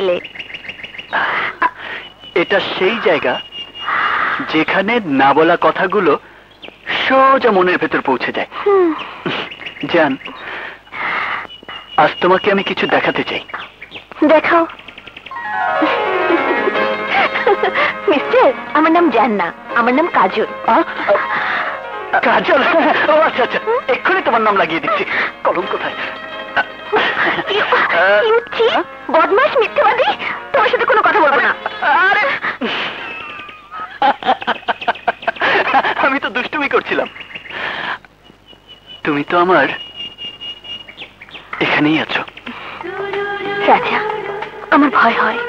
এলে। এটা সেই জায়গা যেখানে না বলা কথাগুলো সোজা মনের ভেতর পৌঁছে যায়। জান, আজ তোমাকে আমি কিছু দেখাতে চাই। দেখাও। মিস্টার, আমার নাম জান না, আমার নাম কাজল। কাজল? ও আচ্ছা আচ্ছা, এক্ষুনি তোমার নাম লাগিয়ে দিচ্ছি। কলম কোথায়? বদমাস, মিথ্যাবাদী, তোমার সাথে কোনো কথা বলবো না। আমি তো দুষ্টুমি করছিলাম। তুমি তো আমার এখানেই আছো। রাজা, আমার ভয় হয়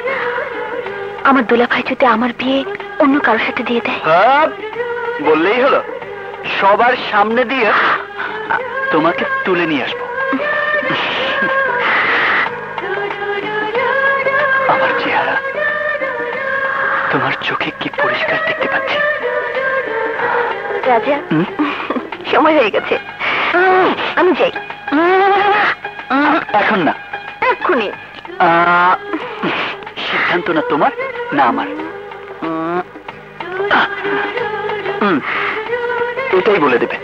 আমার দুলাভাই যদি আমার বিয়ে অন্য কারোর সাথে দিয়ে দেয়। বললেই হলো, সবার সামনে দিয়ে তোমাকে তুলে নিয়ে আসবো। আমার চেহারা তোমার চোখে কি পরিষ্কার দেখতে পাচ্ছি। রাজা, সময় হয়ে গেছে, আমি যাই। এখন না, এক্ষুনি। সিদ্ধান্ত না তোমার না আমার। এটাই বলে দেবে।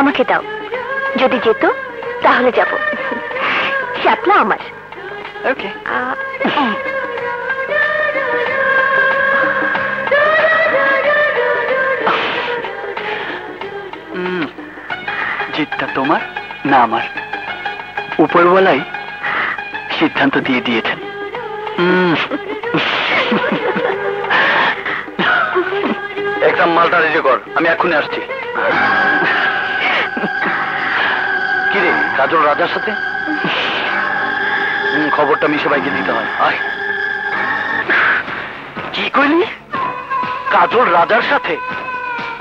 আমাকে দাও, যদি যেত তাহলে যাব। শাপলা আমার। ওকে। জিতটা তোমার না আমার, উপরওয়ালাই সিদ্ধান্ত দিয়ে দিয়েছেন। একদম মালটা রেডি কর, আমি এখনই আসছি। কিরে, কাজল রাজার সাথে? খবরটা মিশে ভাইকে দিতে হয়। আয়। কি কইলি? কাজল রাজার সাথে?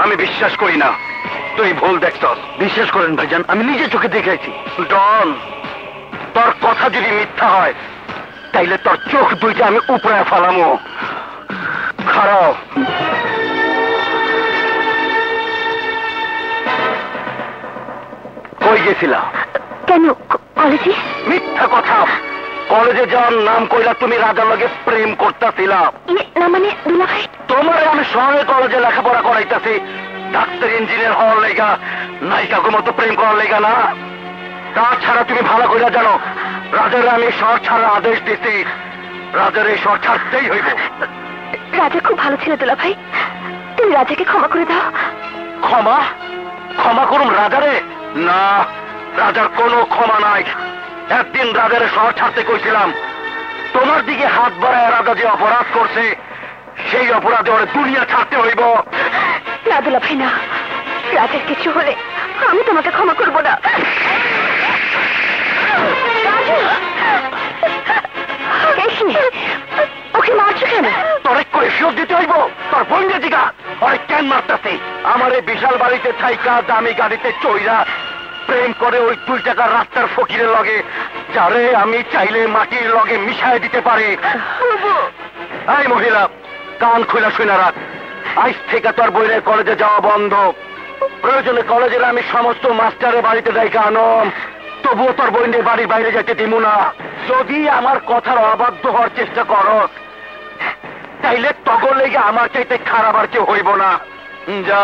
আমি বিশ্বাস করি না, তুই ভুল দেখছস। বিশ্বাস করেন ভাইজান, আমি নিজে চোখে দেখাইছি। ডন, তোর কথা যদি মিথ্যা হয় তাইলে তোর চোখ দুইটা আমি উপরে ফালামো। খারাপ। কই গেছিলা? কেন, কলেজে? মিথ্যা কথা। কলেজে যাওয়ার নাম কইলা তুমি রাজার লগে প্রেম করতেছিলা। না মানে দুলাভাই, তোমার আমি শহরে কলেজে লেখাপড়া করাইতেছি ডাক্তার ইঞ্জিনিয়ার হওয়ার লেগা, নায়িকাকে মতো প্রেম করার লেগা না। তাছাড়া তুমি ভালো করে জানো রাজার আমি শহর ছাড়ার আদেশ দিছি। রাজার এই শহর ছাড়তেই হইব। রাজা খুব ভালো ছিল দুলাভাই, তুমি রাজাকে ক্ষমা করে দাও। ক্ষমা? ক্ষমা করুম রাজারে? না, রাজার কোনো ক্ষমা নাই। একদিন রাজারে শহর ছাড়তে কইছিলাম, তোমার দিকে হাত বাড়ায় রাজা যে অপরাধ করছে সেই অপরাধে ওরে দুনিয়া ছাড়তে হইব। না দুলাভাই না, রাজার কিছু হলে আমি তোমাকে ক্ষমা করব না। ওকে মারছো কেন? তোরে কৈফিয়ত দিতে হইব। তোর বোনকে জিগা ওরে কেন মারতাছে। আমার এই বিশাল বাড়িতে থাইকা দামি গাড়িতে চইরা প্রেম করে ওই 2 টাকার রাস্তার ফকিরের লগে, যারে আমি চাইলে মাটির লগে মিশায় দিতে পারি। এই মহিলা, কান খুলা শুনে রাখ, আজ থেকে তোর বইয়ের কলেজে যাওয়া বন্ধ। প্রয়োজনে কলেজের আমি সমস্ত মাস্টারের বাড়িতে ডাইকা আনম, তবুও তোর বইনের বাড়ির বাইরে যেতে দিব না। যদি আমার কথার অবাধ্য হওয়ার চেষ্টা করো তাইলে তগর লেগে আমার চাইতে খারাপ আর কেউ হইব না। যা,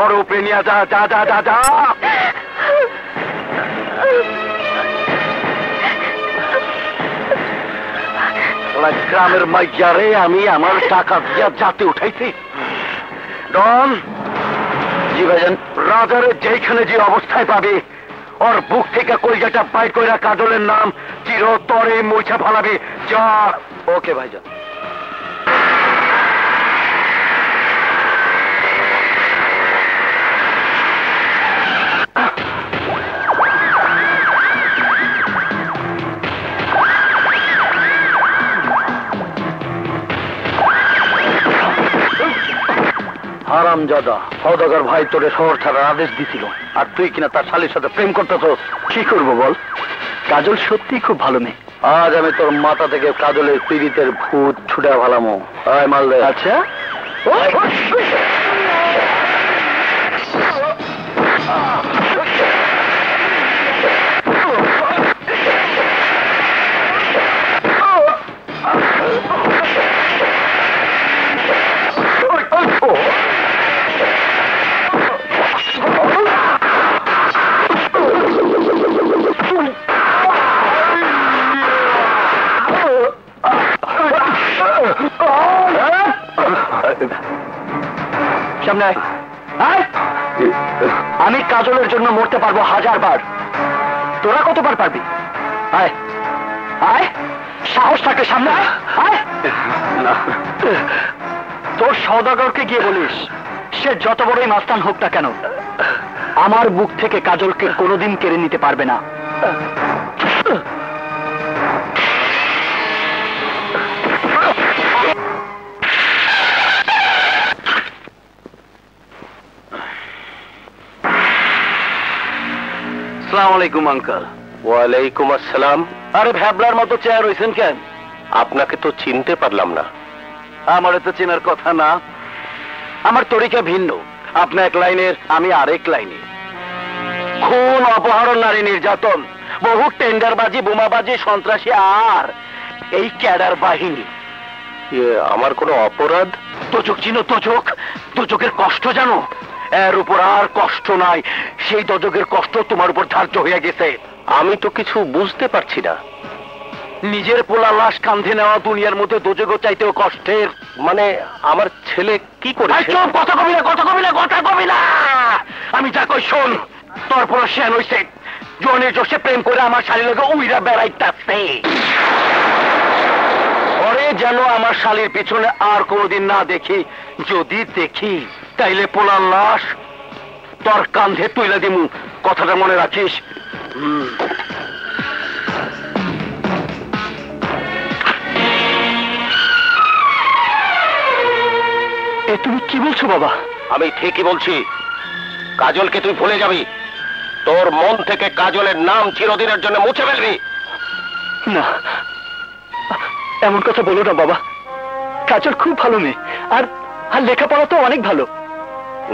ওর উপরে নিয়ে যা, যা যা যা যা। গ্রামের মাইয়ারে আমি আমার টাকা দিয়া যাতে উঠাইছি। ডন। জি ভাইজান। রাজারে যেখানে যে অবস্থায় পাবে ওর বুক থেকে কলজাটা বাইর কইরা কাজলের নাম চিরতরে মুছা ফালাবে। যা। ওকে ভাইজান। হারামজাদা, সওদাগর ভাই তোরে শহর ছাড়ার আদেশ দিছিল, আর তুই কিনা তার শালীর সাথে প্রেম করতেছস। কি করবো বল? কাজল সত্যি খুব ভালো মেয়ে। আজ আমি তোর মাথা থেকে কাজলের পীড়িতের ভূত ছুটে ভালামো। আয় মাল দে। আচ্ছা। সামনে আয়। আয়। আমি কাজলের জন্য মরতে পারবো 1000 বার, তোরা কতবার পারবি? আয় আয়, সাহস থাকলে সামনে আয়। আয়। তোর সওদাগরকে গিয়ে বলিস, সে যত বড়ই মাস্তান হোক না কেন, আমার বুক থেকে কাজলকে কোনোদিন কেড়ে নিতে পারবে না। আসসালামু আলাইকুম আঙ্কেল। ওয়ালাইকুম আসসালাম। আরে ভ্যাবলার মতো চেয়ার হয়েছেন কেন? আপনাকে তো চিনতে পারলাম না। আমার তো চেনার কথা না, আমার তরিকা ভিন্ন। আপনি এক লাইনের, আমি আরেক লাইনে। খুন, অপহরণ, নারী নির্যাতন, বহু টেন্ডারবাজি, বোমাবাজি, সন্ত্রাসী, আর এই ক্যাডার বাহিনী। আমার কোনো অপরাধ? তোজক চিনো? তোজক, তোজকের কষ্ট জানো? এর উপর আর কষ্ট নাই। সেই দজকের কষ্ট তোমার উপর ধার্য হয়ে গেছে। আমি তো কিছু বুঝতে পারছি না। নিজের পোলা লাশ কাঁধে নেওয়া দুনিয়ার মধ্যে দোজগও চাইতেও কষ্টের। মানে আমার ছেলে কি করেছে? চুপ, কথা কবি না, কথা কবি না, কথা কবি না। আমি যা কই শোন। তোর পর শেন হইছে, জনের জোশে প্রেম করে আমার শালীর লোকে উইরা বেড়াইতাছে। ওরে যেন আমার শালীর পিছনে আর কোনোদিন না দেখি। যদি দেখি তাইলে পোলার লাশ তোর কাঁধে তুইলা দিমু। কথাটা মনে রাখিস। এ তুমি কি বলছো বাবা? আমি ঠিকই বলছি। কাজলকে তুই ভুলে যাবি। তোর মন থেকে কাজলের নাম চিরদিনের জন্য মুছে ফেলবি। না, এমন কথা বলো না বাবা। কাজল খুব ভালো মেয়ে, আর আর লেখাপড়া তো অনেক ভালো।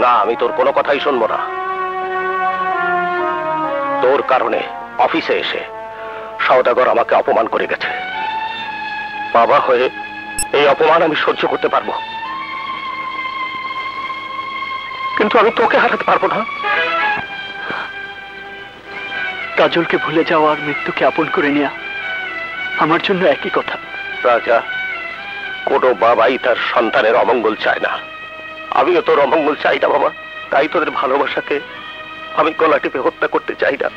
না, আমি তোর কোনো কথাই শুনবো না। তোর কারণে অফিসে এসে সওদাগর আমাকে অপমান করে গেছে। বাবা হয়ে এই অপমান আমি সহ্য করতে পারবো, কিন্তু আমি তোকে হারাতে পারবো না। কাজলকে ভুলে যাওয়া আর মৃত্যুকে আপন করে নেওয়া আমার জন্য একই কথা। রাজা, কোনো বাবাই তার সন্তানের অমঙ্গল চায় না। আমিও তোর অমঙ্গল চাই না বাবা। তাই তোদের ভালোবাসাকে আমি গলা টিপে হত্যা করতে চাই না।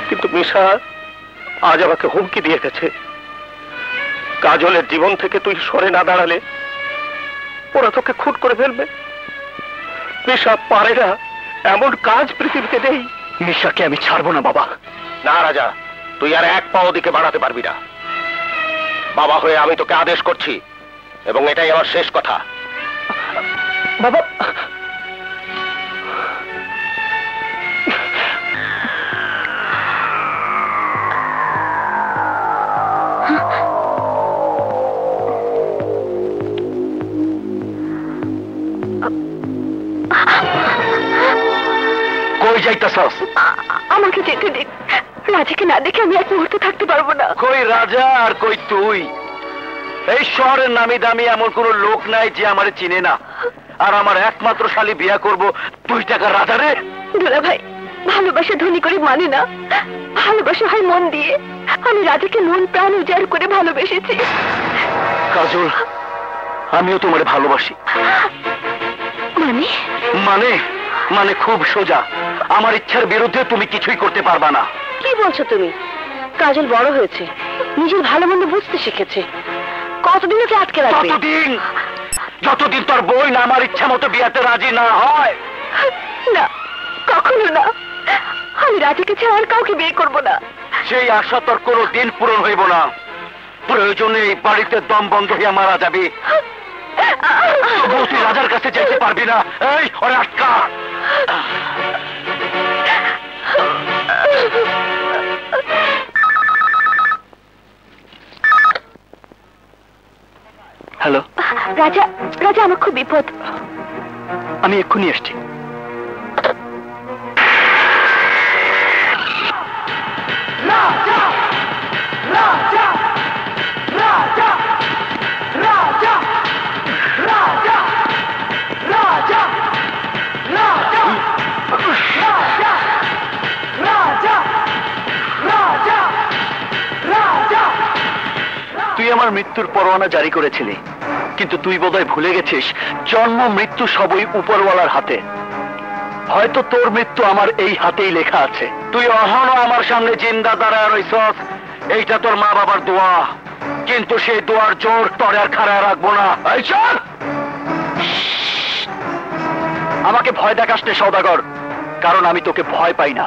কিন্তু মিশা আজ আমাকে হুমকি দিয়ে গেছে, কাজলের জীবন থেকে তুই সরে না দাঁড়ালে ওরা তোকে খুন করে ফেলবে। মিশা পারে না, এমন কাজ পৃথিবীতে নেই। মিশাকে আমি ছাড়বো না বাবা। না রাজা, তুই আর এক পাও দিকে বাড়াতে পারবি না। বাবা হয়ে আমি তোকে আদেশ করছি, এবং এটাই আমার শেষ কথা। বাবা, কই যাইতাছস? আমাকে যেতে দিন। রাজাকে না দেখে আমি এক মুহূর্তে থাকতে পারবো না। কই রাজা আর কই তুই? এই শহরের নামি দামি এমন কোন লোক নাই যে আমারে চিনে না। আর আমার একমাত্র শালী বিয়া করব 2 টাকার রাজা রে? দুলা ভাই, ভালোবাসা ধনী করে মানে না, ভালোবাসা হয় মন দিয়ে। আমি রাজাকে মন প্রাণ উজাড় করে ভালোবেসেছি। কাজল, আমিও তোমারে ভালোবাসি। মানে? মানে মানে খুব সোজা। আমার ইচ্ছার বিরুদ্ধে তুমি কিছুই করতে পারবা না। কি বলছো তুমি? কাজল বড় হয়েছে, নিজের ভালো মন্দ বুঝতে শিখেছে। কতদিন ওকে আটকে রাখবে? যতদিন তোর বই না আমার ইচ্ছা মতো বিয়াতে রাজি না হয়। না, কখনো না। আমি রাজাকে ছাড়া আর কাউকে বিয়ে করবো না। সেই আশা তোর কোনো দিন পূরণ হইব না। প্রয়োজনে এই বাড়িতে দম বন্ধ হইয়া মারা যাবে। তুই রাজার কাছে যেতে পারবি না। এই ওরে আটকা। হ্যালো রাজা, রাজা আমার খুব বিপদ। আমি এক্ষুনি এসছি। রাজা, রাজা, রাজা, রাজা, রাজা, রাজা, রাজা, রাজা, রাজা, রাজা, রাজা। তুই আমার মৃত্যুর পরোয়ানা জারি করেছিলি, কিন্তু তুই বোধহয় ভুলে গেছিস জন্ম মৃত্যু সবই উপরওয়ালার হাতে। হয়তো তোর মৃত্যু আমার এই হাতেই লেখা আছে। তুই অহনো আমার সামনে জিন্দা দাঁড়ায় রইছস, এইটা তোর মা বাবার দোয়া, কিন্তু সেই দোয়ার জোর তোরে আর খাড়ায় রাখবো না। এই চল! আমাকে ভয় দেখাস নে সওদাগর, কারণ আমি তোকে ভয় পাই না।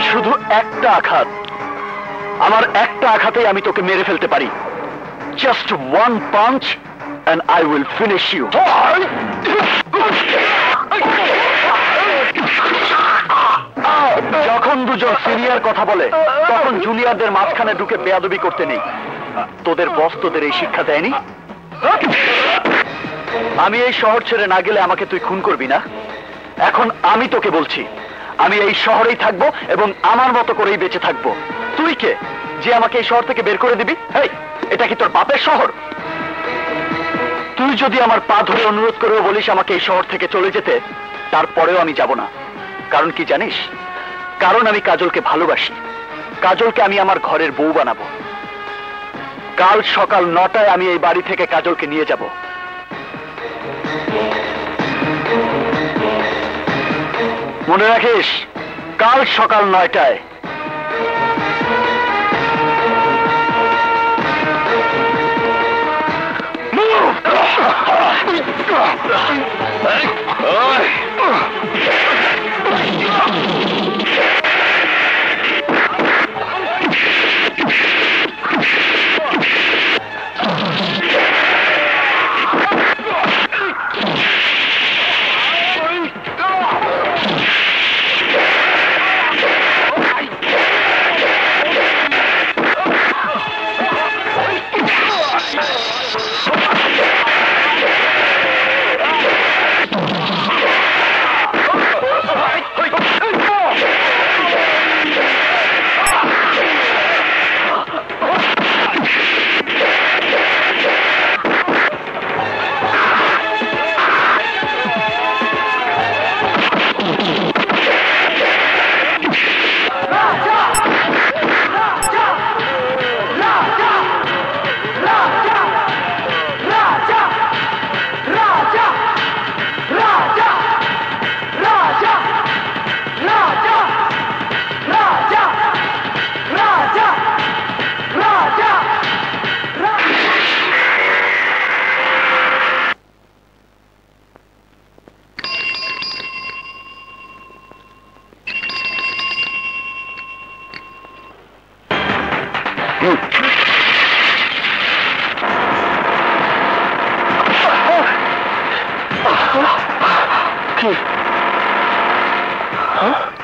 শুধু একটা আঘাত, আমার একটা আঘাতেই আমি তোকে মেরে ফেলতে পারি। Just one punch and I will finish you. যখন দুজন সিনিয়র কথা বলে তখন জুনিয়রদের মাঝখানে ঢুকে বেয়াদবি করতে নেই। তোদের বস তোদের এই শিক্ষা দেয়নি? আমি এই শহর ছেড়ে না গেলে আমাকে তুই খুন করবি না। এখন আমি তোকে বলছি, আমি এই শহরেই থাকবো এবং আমার মতো করেই বেঁচে থাকবো। তুই কে যে আমাকে এই শহর থেকে বের করে দিবি? হেই, এটা কি তোর বাপের শহর? তুই যদি আমার পা ধরে অনুরোধ করেও বলিস আমাকে এই শহর থেকে চলে যেতে, তারপরেও আমি যাব না। কারণ কি জানিস? কারণ আমি কাজলকে ভালোবাসি। কাজলকে আমি আমার ঘরের বউ বানাবো। কাল সকাল 9টায় আমি এই বাড়ি থেকে কাজলকে নিয়ে যাব। মনে রাখিস, কাল সকাল 9টায়।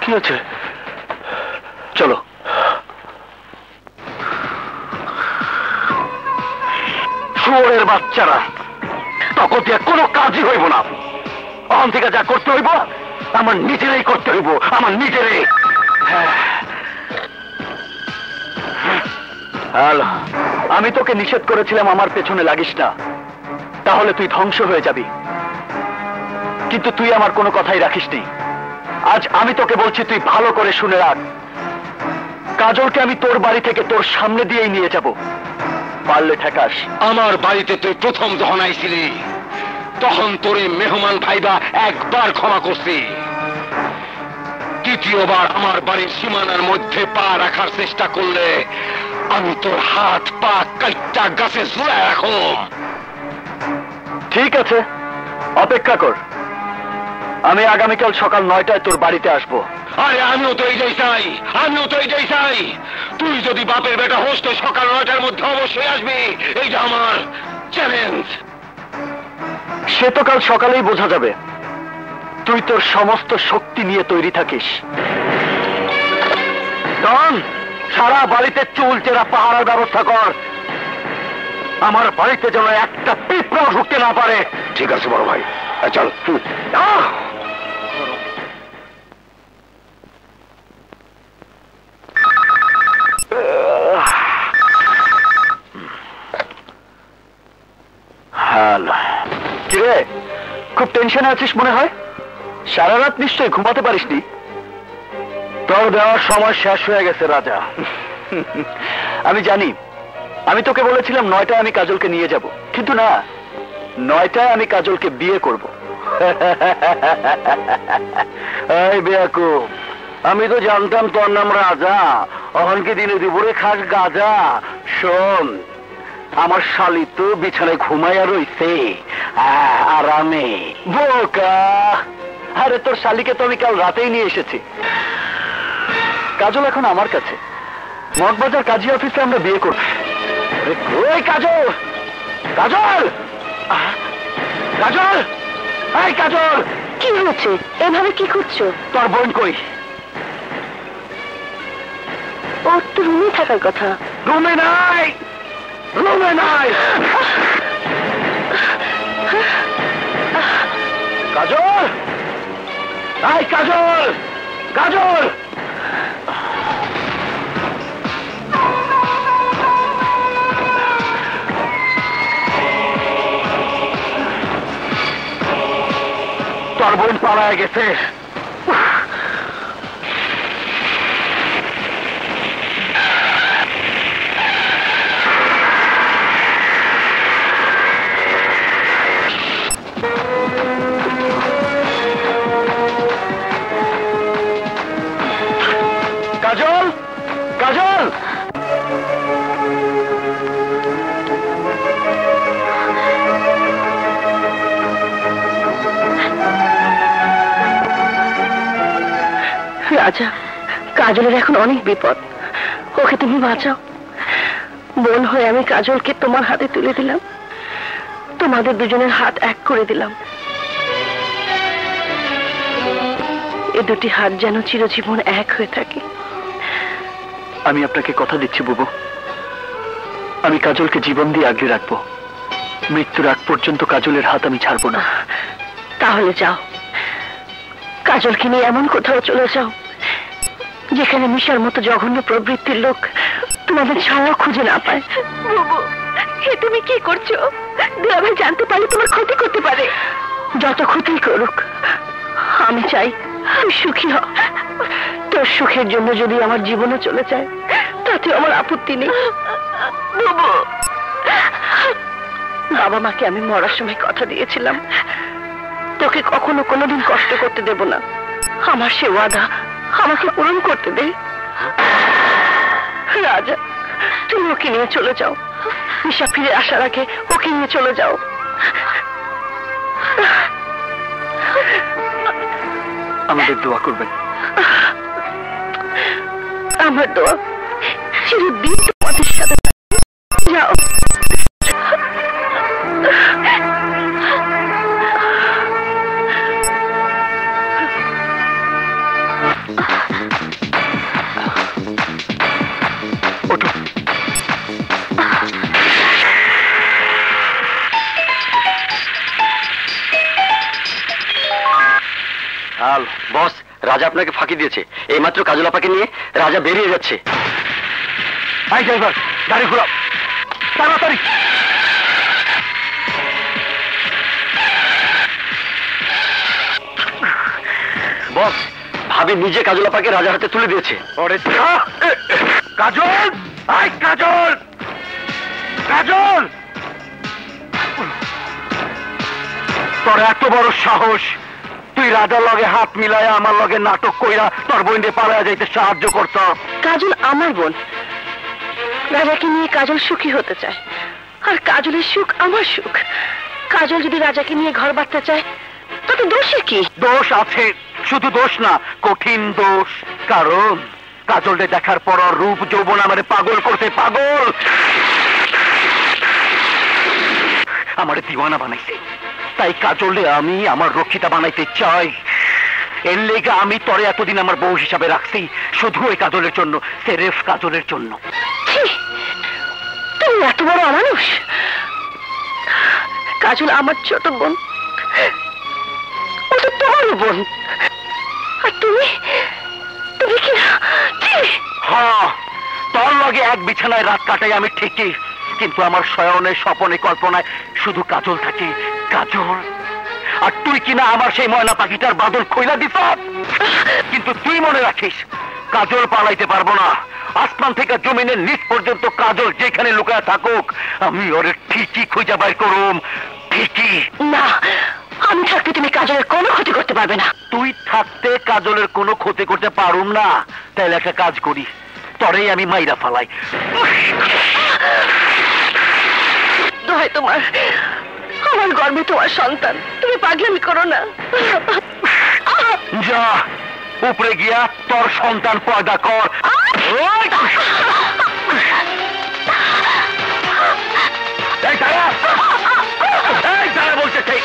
কি হচ্ছে? চলো। শুয়োরের বাচ্চারা, তখন দিয়ে কোনো কাজই হইব না। অহন থেকে যা করতে হইব আমার নিজেরাই করতে হইব, আমার নিজেরাই। হ্যালো, আমি তোকে নিষেধ করেছিলাম আমার পেছনে লাগিস না, তাহলে তুই ধ্বংস হয়ে যাবি। কিন্তু তুই আমার কোনো কথাই রাখিসনি। আজ আমি তোকে বলছি, তুই ভালো করে শুনে রাখ। কাজলকে আমি তোর বাড়ি থেকে তোর সামনে দিয়েই নিয়ে যাব। পারলে ঠেকাস। আমার বাড়িতে তুই প্রথম যখন আইছিলি তখন তোরে মেহমান ভাইবা একবার ক্ষমা করছি। দ্বিতীয়বার আমার বাড়ির সীমানার মধ্যে পা রাখার চেষ্টা করলে আমি তোর হাত পা কাইটা গাছে ঝুলায় রাখো। ঠিক আছে, অপেক্ষা কর। আমি আগামীকাল সকাল 9টায় তোর বাড়িতে আসবো। আরে আমিও তো এইটাই চাই, আমিও তো এইটাই চাই। তুই যদি বাপের বেটা হোস তো সকাল 9টার মধ্যে অবশ্যই আসবি, এইটা আমার চ্যালেঞ্জ। সে তো কাল সকালেই বোঝা যাবে। তুই তোর সমস্ত শক্তি নিয়ে তৈরি থাকিস। ডন, সারা বাড়িতে চুল চেরা পাহারার ব্যবস্থা কর। আমার বাড়িতে যেন একটা পিঁপড়া ঢুকতে না পারে। ঠিক আছে বড় ভাই, চল। হ্যালো, কিরে খুব টেনশনে আছিস মনে হয়? সারা রাত নিশ্চয়ই ঘুমাতে পারিসনি। তোর দেওয়ার সময় শেষ হয়ে গেছে রাজা। আমি জানি আমি তোকে বলেছিলাম 9টায় আমি কাজলকে নিয়ে যাব, কিন্তু না, 9টায় আমি কাজলকে বিয়ে করব। এই বেয়াকুব, আমি তো জানতাম তোর নাম রাজা, অহনকে দিনে দুপুরে খাস গাজা। শোন, আমার শালি তো বিছানায় ঘুমাইয়া রইছে আরামে। বোকা, আরে তোর শালিকে তো আমি কাল রাতেই নিয়ে এসেছি। কাজল এখন আমার কাছে, মগবাজার কাজী অফিসে আমরা বিয়ে করব। ওই কাজল, কাজল, কাজল, এই কাজল, কি হয়েছে? এভাবে কি করছো? তোর বোন কই? ওর তো রুমে থাকার কথা। রুমে নাই, রুমে নাই। কাজল, এই কাজল, কাজল, তোর বোন পালায় গেছে। কাজল, কাজল, রাজা, কাজলের এখন অনেক বিপদ, ওকে তুমি বাঁচাও। বোন হয়ে আমি কাজলকে তোমার হাতে তুলে দিলাম, তোমাদের দুজনের হাত এক করে দিলাম। এ দুটি হাত যেন চিরজীবন এক হয়ে থাকে। আমি আপনাকে কথা দিচ্ছি বুবু, আমি কাজলকে জীবন দিয়ে আগলে রাখবো। মৃত্যুর আগ পর্যন্ত কাজলের হাত আমি ছাড়বো না। তাহলে যাও, কাজলকে নিয়ে এমন কোথাও চলে যাও যেখানে মিশার মতো জঘন্য প্রবৃত্তির লোক তোমাদের ছায়াও খুঁজে না পায়। বুবু, এ তুমি কি করছো? দুলাভাই জানতে পারলে তোমার ক্ষতি করতে পারে। যত ক্ষতি করুক, আমি চাই তুই সুখী হ। তোর সুখের জন্য যদি আমার জীবনও চলে যায় তাতে আমার আপত্তি নেই। বুবু, বাবা মাকে আমি মরার সময় কথা দিয়েছিলাম তোকে কখনো কোনোদিন কষ্ট করতে দেব না। আমার সে ওয়াদা আমাকে পূরণ করতে দে। রাজা, তুমি ওকে নিয়ে চলে যাও, মিশা ফিরে আসার আগে ওকে নিয়ে চলে যাও। আমাদের দোয়া করবেন। আমার দোয়া চিরদিন তোমাদের সাথে থাকবে। যাও। বস, রাজা আপনাকে ফাঁকি দিয়েছে। এইমাত্র কাজল আপাকে নিয়ে রাজা বেরিয়ে যাচ্ছে। এই ড্রাইভার, গাড়ি ঘোরাও তাড়াতাড়ি। বস, ভাবি নিজে কাজল আপাকে রাজার হাতে তুলে দিয়েছে। কাজল, এই কাজল, কাজল, তোর এত বড় সাহস, তুই রাজার লগে হাত মিলায় আমার লগে নাটক কইরা তোর বোনকে পালায়া যাইতে সাহায্য করত। কাজল আমার বোন, রাজাকে নিয়ে কাজল সুখী হতে চায়, আর কাজলের সুখ আমার সুখ। কাজল যদি রাজাকে নিয়ে ঘর বাঁধতে চায় তাতে দোষে কি? দোষ আছে, শুধু দোষ না, কঠিন দোষ। কারণ কাজলকে দেখার পর রূপ যৌবন আমারে পাগল করতে, পাগল আমারে দিওয়ানা বানাইছে। তাই কাজলে আমি আমার রক্ষিতা বানাইতে চাই। এর লেগে আমি তরে এতদিন আমার বউ হিসাবে রাখছি, শুধু ওই কাজলের জন্য, সেরেফ কাজলের জন্য। তুমি এত বড় অমানুষ! কাজল আমার ছোট বোন, ও তো তোমার বোন, আর তুমি তুমি কি? হ্যাঁ, তোর লগে এক বিছানায় রাত কাটাই আমি ঠিকই, কিন্তু আমার শয়নে স্বপনে কল্পনায় শুধু কাজল থাকে, কাজল। আর তুই কিনা আমার সেই ময়না পাখিটার বাদল খইলা দিস। কিন্তু তুই মনে রাখিস, কাজল পালাইতে পারবো না, আসমান থেকে জমিনের নিচ পর্যন্ত কাজল যেখানে লুকায় থাকুক, আমি ওরে ঠিকই খুঁজে বাইর করুম। ঠিকই। না, আমি থাকতে তুমি কাজলের কোনো ক্ষতি করতে পারবে না। তুই থাকতে কাজলের কোনো ক্ষতি করতে পারুম না? তাহলে একটা কাজ করি, তরেই আমি মাইরা ফালাই। দোহাই তোমার, আমার গর্বে তোমার সন্তান, তুমি পাগলামি করো না। যা উপরে গিয়া তোর সন্তান পয়দা কর। এই দাঁড়া, এই দাঁড়া বলতেছে।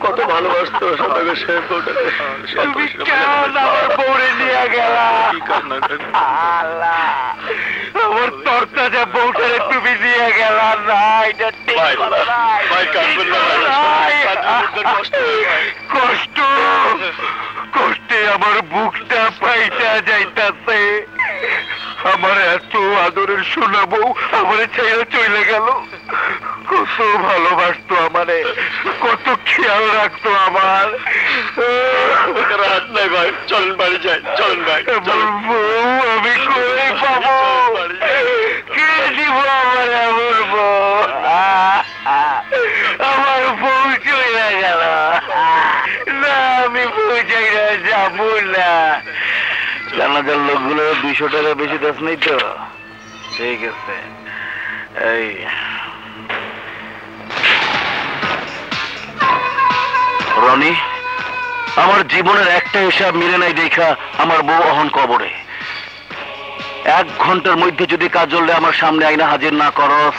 কত ভালোবাসতো সদাগর সাহেব। তুমি কেন আমার বউরে নিয়ে গেলা? আমার তরতাজা বউটারে তুমি নিয়ে গেলা না, এটা ঠিক কষ্ট কষ্টে আমার বুকটা পাইটা যাইতাছে। আমার এত আদরের শোনা বউ আমারে ছেড়ে চলে গেল। কত ভালোবাসতো আমারে, কত খেয়াল রাখতো আমার। রাত নাই ভাই, চলেন বাড়ি যাই, চলেন ভাই। বউ আমি কই পাবো? কে দিব আমার আমার বউ? আমার বউ চলে গেল না, আমি বউ চাই না, যাবো না। জানাজার লোকগুলো 200 টাকা বেশি দাস নেই তো? ঠিক আছে। এই রনি, আমার জীবনের একটা হিসাব মিলে নাই দেখা আমার বউ অহন কবরে। 1 ঘন্টার মধ্যে যদি কাজলে আমার সামনে আইনা হাজির না করস,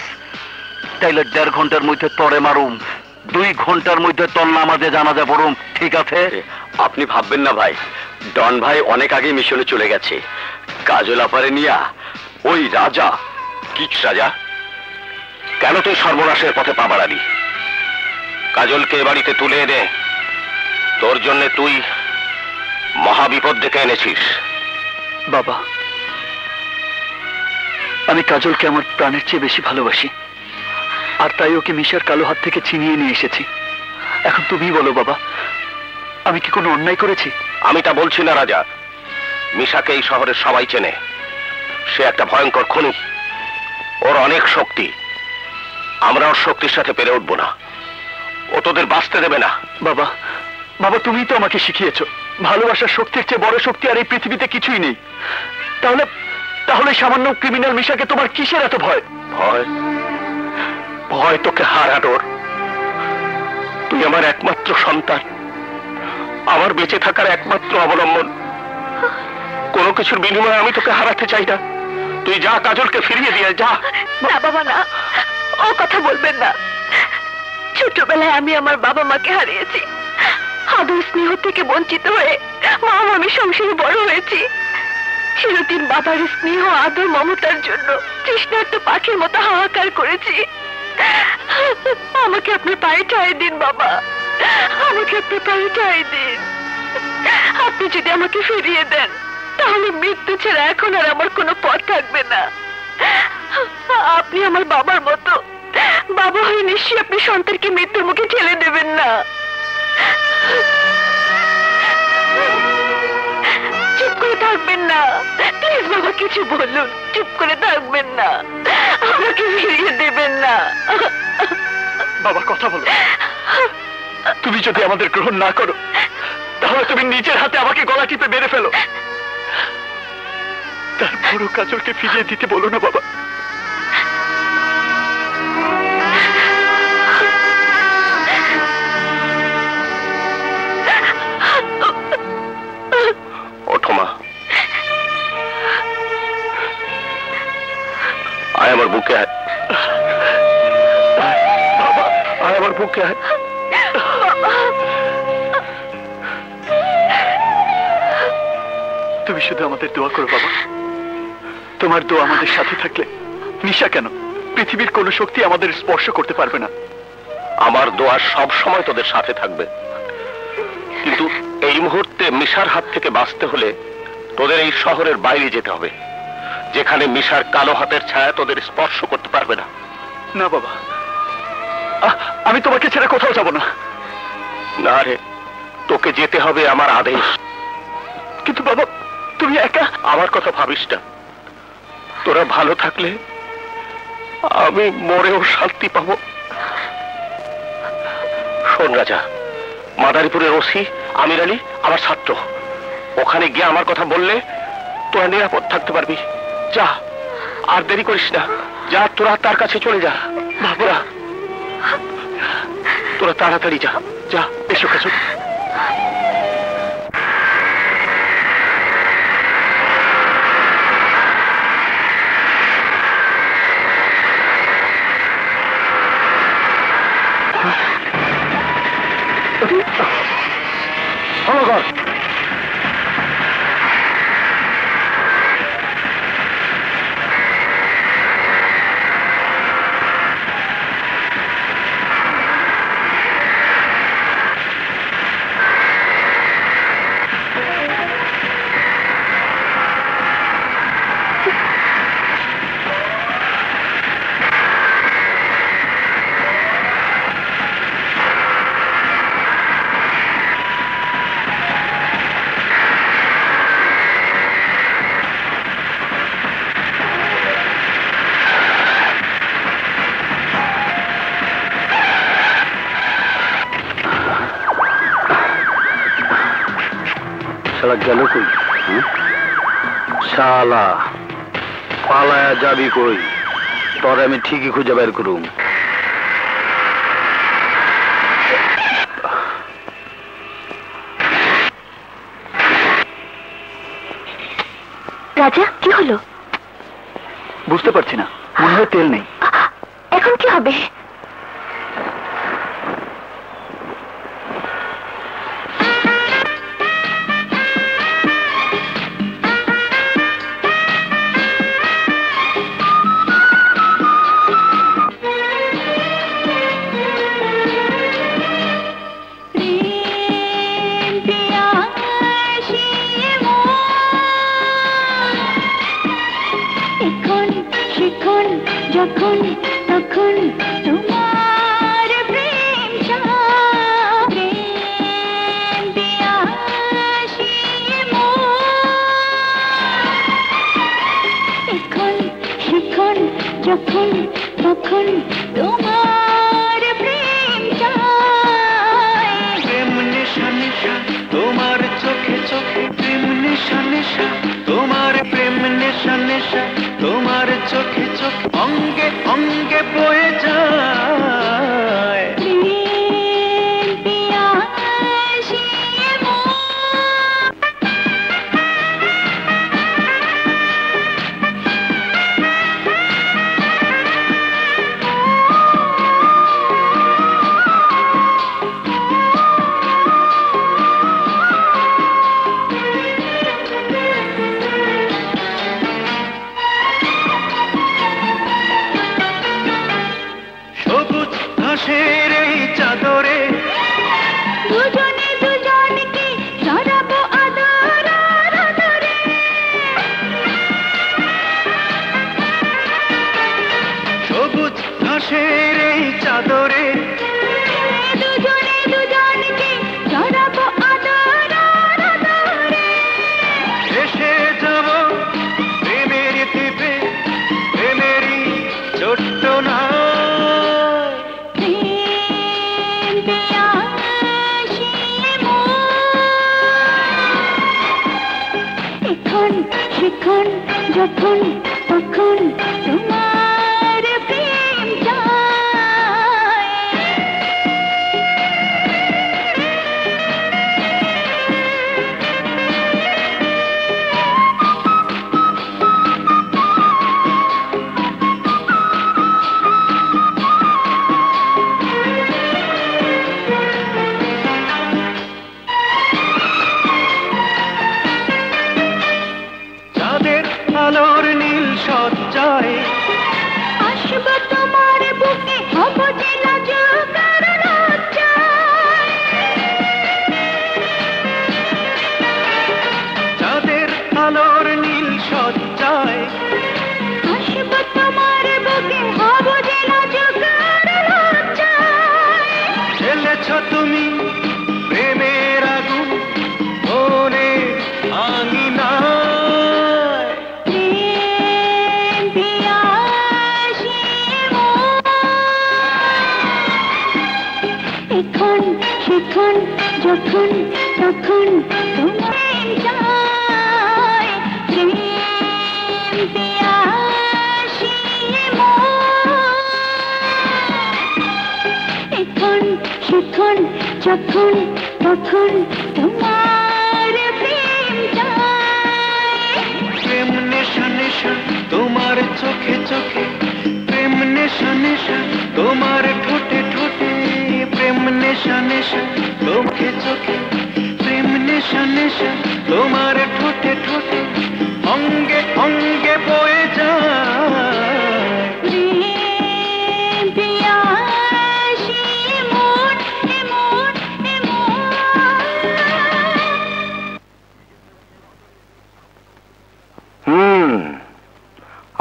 তাইলে 1.5 ঘন্টার মধ্যে তরে মারুম, 2 ঘন্টার মধ্যে তোর নামাজে জানাজা পড়ুম। ঠিক আছে? আপনি ভাববেন না ভাই, ডন ভাই অনেক আগে মিশনে চলে গেছে। কাজল আপারে নিয়া ওই রাজা, কিচ রাজা, কেন তুই সর্বনাশের পথে পা বাড়াবি? কাজলকে বাড়িতে তুলে এনে তোর জন্য তুই মহাবিপদ ডেকে এনেছিস। বাবা, আমি কাজলকে আমার প্রাণের চেয়ে বেশি ভালোবাসি, আর তাই ওকে মিশার কালো হাত থেকে ছিনিয়ে নিয়ে এসেছি। এখন তুমি বলো বাবা, আমি কি কোনো অন্যায় করেছি? আমি তা বলছি না রাজা, মিশাকে এই শহরের সবাই চেনে। সে একটা ভয়ঙ্কর খুনি, ওর অনেক শক্তি। আমরা ওর শক্তির সাথে পেরে উঠবো না, ও তোদের বাঁচতে দেবে না। বাবা, বাবা তুমিই তো আমাকে শিখিয়েছ ভালোবাসার শক্তির চেয়ে বড় শক্তি আর এই পৃথিবীতে কিছুই নেই। তাহলে তাহলে সামান্য ক্রিমিনাল মিশাকে তোমার কিসের এত ভয়? ভয়? ভয় তোকে হারানোর। তুই আমার একমাত্র সন্তান, আমার বেঁচে থাকার একমাত্র অবলম্বন। কোনো কিছুর বিনিময়ে আমি তোকে হারাতে চাই না। তুই যা, কাজলকে ফিরিয়ে দিয়ে যা। না বাবা না, ও কথা বলবেন না। ছোটবেলায় আমি আমার বাবা মাকে হারিয়েছি, আদর স্নেহ থেকে বঞ্চিত হয়ে মা আমি সংসারে বড় হয়েছি। চিরদিন বাবার স্নেহ আদর মমতার জন্য তৃষ্ণার্ত পাখির মতো হাহাকার করেছি। আমাকে আপনার পায়ে ঠাঁই দিন বাবা, আমাকে আপনার পায়ে ঠাঁই দিন। আপনি যদি আমাকে ফিরিয়ে দেন, তাহলে মৃত্যু ছাড়া এখন আর আমার কোনো পথ থাকবে না। আপনি আমার বাবার মতো, বাবা হয়ে নিশ্চয়ই আপনি সন্তানকে মৃত্যুর মুখে ঠেলে দেবেন না। চুপ করে থাকবেন না, প্লিজ বাবা কিছু বলুন, চুপ করে থাকবেন না, আমাকে ফিরিয়ে দেবেন না। বাবা কথা বলো, তুমি যদি আমাদের গ্রহণ না করো তাহলে তুমি নিজের হাতে আমাকে গলা টিপে মেরে ফেলো। তারপরও কাজলকে ফিরিয়ে দিতে বলো না বাবা। ওঠো মা, আয় আমার বুকে আয়, আয় আমার বুকে আয়। তুমি শুধু আমাদের দোয়া করো বাবা। তোমার দোয়া আমাদের সাথে থাকলে নিশা কেন, পৃথিবীর কোন শক্তি আমাদের স্পর্শ করতে পারবে না। আমার দোয়া সব সময় তোদের সাথে থাকবে, কিন্তু এই মুহূর্তে মিশার হাত থেকে বাঁচতে হলে তোদের এই শহরের বাইরে যেতে হবে, যেখানে মিশার কালো হাতের ছায়া তোদের স্পর্শ করতে পারবে না। না বাবা, আমি তোমাকে ছেড়ে কোথাও যাব না। না রে, তোকে যেতে হবে আমার আদেশ। কিন্তু বাবা তুমি একা। আমার কথা ভাবিস না, তোরা ভালো থাকলে আমি মরেও শান্তি পাবো। শোন রাজা, মাদারীপুরের ওসি আমির আলী আমার ছাত্র, ওখানে গিয়ে আমার কথা বললে তোরা নিরাপদ থাকতে পারবি। যা, আর দেরি করিস না, যা তোরা তার কাছে চলে যা। বাবুরা তোরা তাড়াতাড়ি যা, যা। এসো কাছে। গেল কই? শালা পালায়া যাবি কই? তোরে আমি ঠিকই খুঁজে বের করুম। রাজা কি হলো? বুঝতে পারছি না, মনে হয় তেল নেই। এখন কি হবে? যখন তখন তোমার প্রেম সাগরে পিয়াসী এখন শিখন যখন তখন তোমার প্রেম চায়। প্রেম নেশা নেশা তোমার চোখে চোখে, প্রেম নেশা নেশা তোমার, প্রেম নেশা নেশা তোমার চোখে চোখে, অঙ্গে অঙ্গে বয়ে যায়। ঘাসের এই চাদরে দুজনে দুজনকে জড়াবো আদর আদরে, সবুজ ঘাসের এই চাদরে দুজনে দুজনকে জড়াবো আদর আদরে। এসে যাব যখন তখন তোমায় যায় প্রেম পিয়াসী মন এখন সেখন যখন তখন তোমার প্রেম যায় প্রেম নেশা নেশা তোমার চোখে চোখে প্রেম নেশা নেশা তোমার ঠোঁটে ঠোঁটে প্রেম নেশা নেশা চোখে চোখে প্রেম নেশা নেশা তোমার ঠোঁটে ঠোঁটে অঙ্গে অঙ্গে বয়ে যায় প্রেম পিয়াসী মন এমন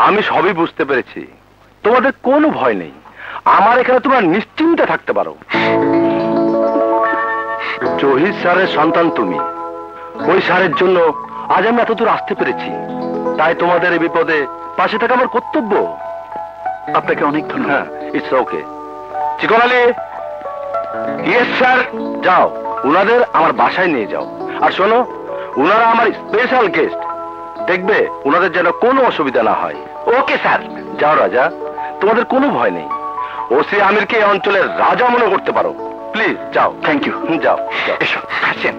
আমি সবই বুঝতে পেরেছি, তোমাদের কোনো ভয় নেই। আমার এখানে তোমরা নিশ্চিন্তে থাকতে পারো। জহির স্যারের সন্তান তুমি, ওই স্যারের জন্য আজ আমি এতদূর আসতে পেরেছি, তাই তোমাদের এই বিপদে পাশে থাকা আমার কর্তব্য। আপনাকে অনেক ধন্যবাদ। It's okay. চিকন আলী, ইয়েস স্যার। যাও, উনাদের আমার বাসায় নিয়ে যাও। আর শোনো, উনারা আমার স্পেশাল গেস্ট, দেখবে উনাদের যেন কোনো অসুবিধা না হয়। Okay sir. যাও রাজা, তোমাদের কোনো ভয় নেই। ওসি আমিরকে এই অঞ্চলের রাজা মনে করতে পারো। প্লিজ যাও। Thank you. যাও। এসো, আসেন।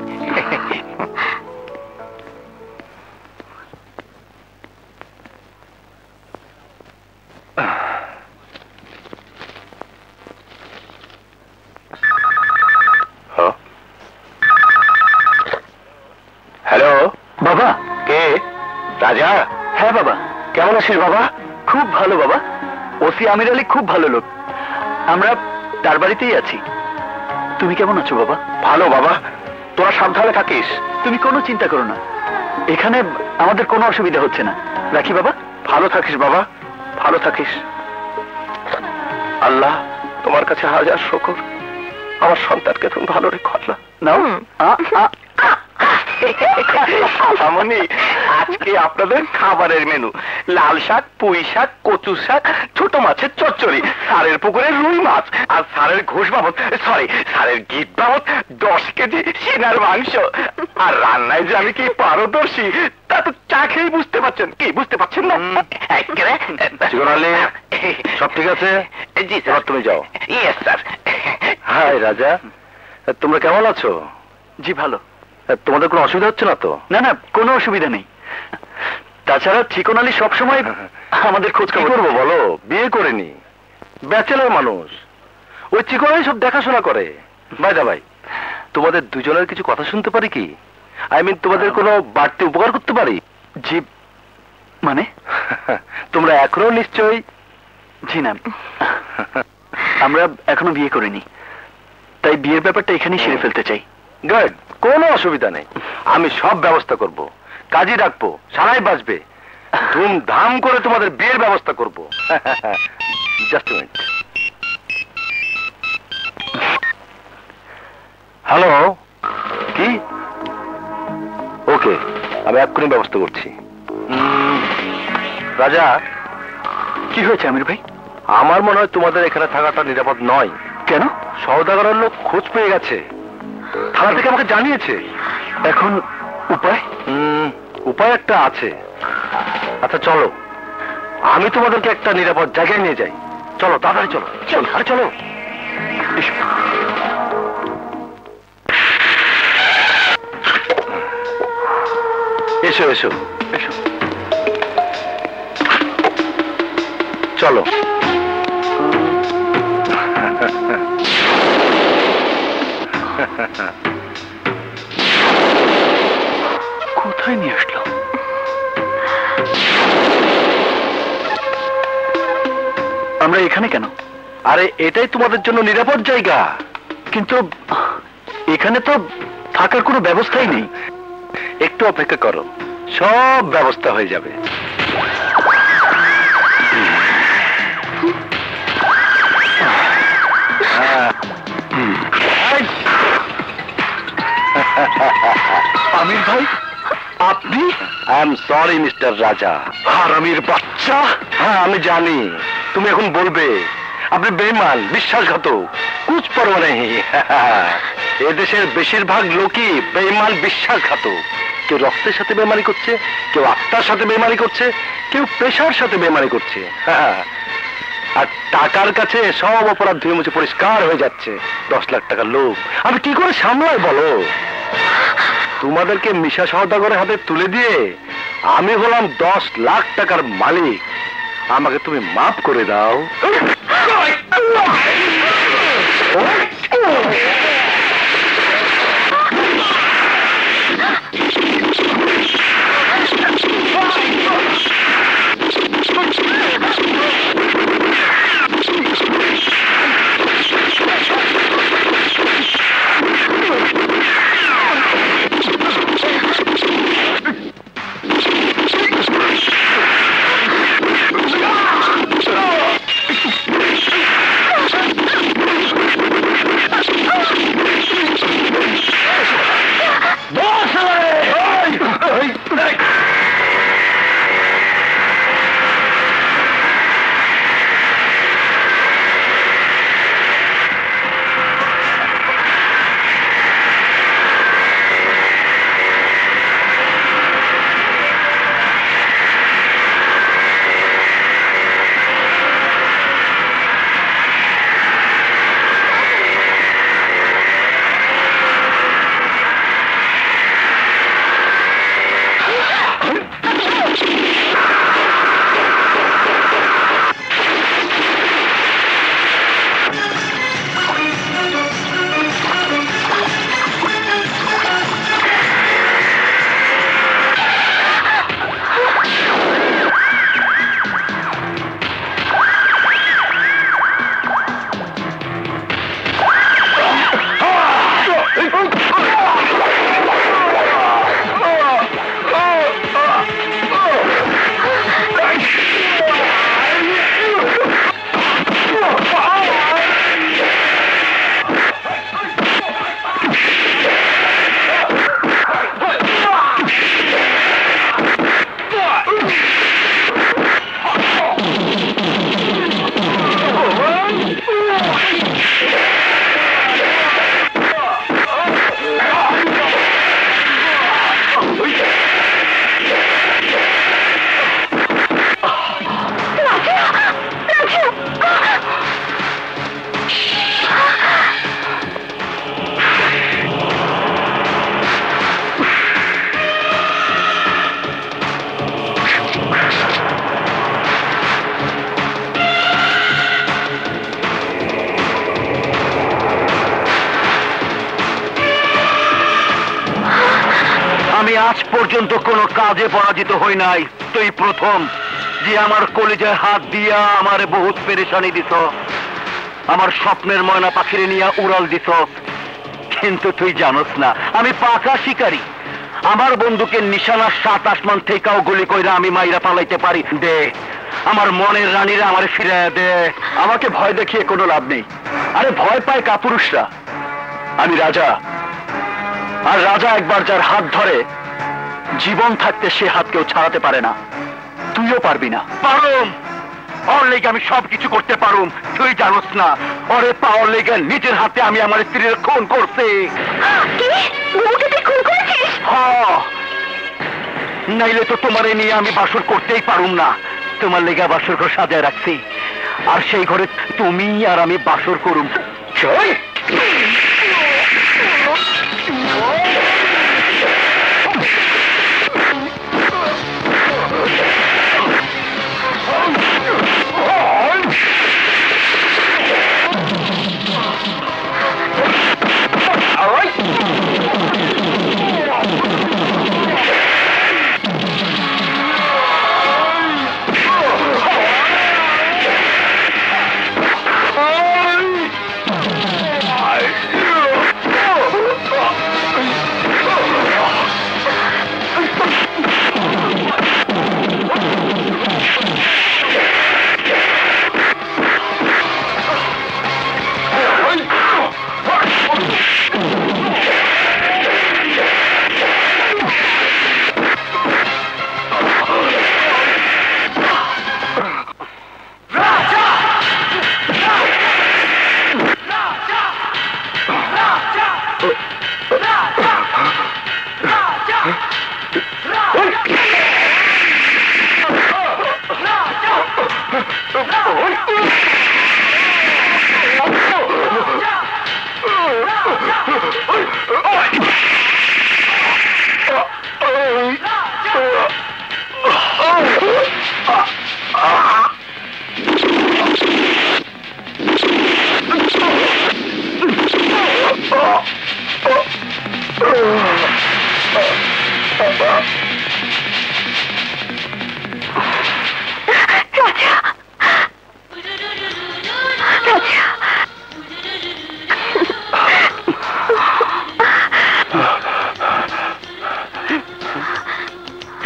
হ্যালো বাবা। কে? রাজা? হ্যাঁ বাবা। কেমন আছিস বাবা? খুব ভালো বাবা। ওসি আমির আলী খুব ভালো লোক, আমরা তার বাড়িতেই আছি। তুমি কেমন আছো বাবা? ভালো বাবা, তোরা সাবধানে থাকিস। তুমি কোনো চিন্তা করো না, এখানে আমাদের কোনো অসুবিধা হচ্ছে না। রাখি বাবা। ভালো থাকিস বাবা, ভালো থাকিস। আল্লাহ, তোমার কাছে হাজার শুকর, আমার সন্তানকে তুমি ভালো রেখো আল্লাহ। নাও। মামনি, আজকে আপনাদের খাবারের মেনু লাল শাক, পুঁই শাক, কচু শাক, ছোট মাছের চচ্চড়ি, স্যারের পুকুরের রুই মাছ, আর স্যারের ঘোষ বাবদ, সরি স্যারের গিট বাবদ 10 কেজি সিনার মাংস। আর রান্নায় যে আমি কি পারদর্শী তা তো চা খেয়ে বুঝতে পারছেন। কি বুঝতে পারছেন না? চিকন আলী, সব ঠিক আছে? জি স্যার। তুমি যাও। Yes sir. হাই রাজা, তোমরা কেমন আছো? জি ভালো। তোমাদের কোনো অসুবিধা হচ্ছে না তো? না না, কোনো অসুবিধা নেই। তাছাড়া চিকন আলী সবসময় আমাদের খোঁজ কি খবর। করবো বলো, বিয়ে করেনি, ব্যাচেলার মানুষ। ওই চিকন আলী সব দেখাশোনা করে। ভাই দা ভাই, তোমাদের দুজনের কিছু কথা শুনতে পারি কি? আই মিন, তোমাদের কোনো বাড়তি উপকার করতে পারি? জি মানে? তোমরা এখনো নিশ্চয়ই। জি না, আমরা এখনো বিয়ে করিনি, তাই বিয়ের ব্যাপারটা এখানেই সেরে ফেলতে চাই। গুড, কোনো অসুবিধা নেই। আমি সব ব্যবস্থা করব, কাজী রাখবো, সারাই বাজবে, ধুমধাম করে তোমাদের বিয়ের ব্যবস্থা করব। Just minute. হ্যালো, কি? ওকে, আমি এক্ষুনি ব্যবস্থা করছি। রাজা, কি হয়েছে আমির ভাই? আমার মনে হয় তোমাদের এখানে থাকাটা নিরাপদ নয়। কেন? সওদাগরের লোক খোঁজ পেয়ে গেছে, থানা থেকে আমাকে জানিয়েছে। এখন উপায়? উপায় একটা আছে। আচ্ছা চলো, আমি তোমাদেরকে একটা নিরাপদ জায়গায় নিয়ে যাই। চলো তাড়াতাড়ি চলো। চলো, আরে চলো। এসো এসো এসো, চলো। কোথায় নিয়ে আসলো? আমরা এখানে কেন? আরে এটাই তোমাদের জন্য নিরাপদ জায়গা। কিন্তু এখানে তো থাকার কোনো ব্যবস্থাই নেই। একটু অপেক্ষা করো, সব ব্যবস্থা হয়ে যাবে। আমির ভাই, আপনি? আই এম সরি মিস্টার রাজা। হারামির বাচ্চা। হ্যাঁ আমি জানি, তুমি এখন বলবে আপনি বেঈমান, বিশ্বাসঘাতক, কুছ পরোয়া নেই। এদেশের বেশিরভাগ লোকই বেঈমান বিশ্বাসঘাতক। কেউ রক্তের সাথে বেমানি করছে, কেউ আত্মার সাথে বেমানি করছে, কেউ পেশার সাথে বেমানি করছে। আর টাকার কাছে সব অপরাধ ধুয়ে মুছে পরিষ্কার হয়ে যাচ্ছে। 10 লাখ টাকার লোভ আমি কি করে সামলাই বলো? তোমাদেরকে মিশা সওদাগরের হাতে তুলে দিয়ে আমি হলাম 10 লাখ টাকার মালিক। আমাকে তুমি মাফ করে দাও। আজ পর্যন্ত কোনো কাজে পরাজিত হই নাই। তুই প্রথম যে আমার কলিজায় হাত দিয়া আমার বহুত পেরেশানি দিছ, আমার স্বপ্নের ময়না পাখিরে নিয়ে উড়াল দিছ। কিন্তু তুই জানোস না আমি পাকা শিকারী। আমার বন্দুকের নিশানা 7 আসমান থেকেও গুলি কইরা আমি মাইরা পালাইতে পারি। দে আমার মনের রানীরা আমারে ফিরাইয়া দে। আমাকে ভয় দেখিয়ে কোনো লাভ নেই। আরে ভয় পায় কাপুরুষরা। আমি রাজা, আর রাজা একবার যার হাত ধরে জীবন থাকতে সে হাত কেউ ছাড়াতে পারে না। তুইও পারবি না। পারুম, ওর লেগে আমি সবকিছু করতে পারুম। তুই জানোস না ওরে পাওয়ার লেগে নিজের হাতে আমি আমার স্ত্রীর খুন করছি। নাইলে তো তোমার নিয়ে আমি বাসর করতেই পারুম না। তোমার লেগে বাসর ঘর সাজায় রাখছি, আর সেই ঘরে তুমি আর আমি বাসর করুম।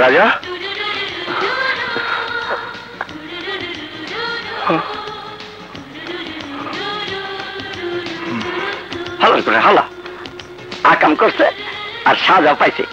রাজা হালা করে হালা আকাম করছে আর সাজা পাইছে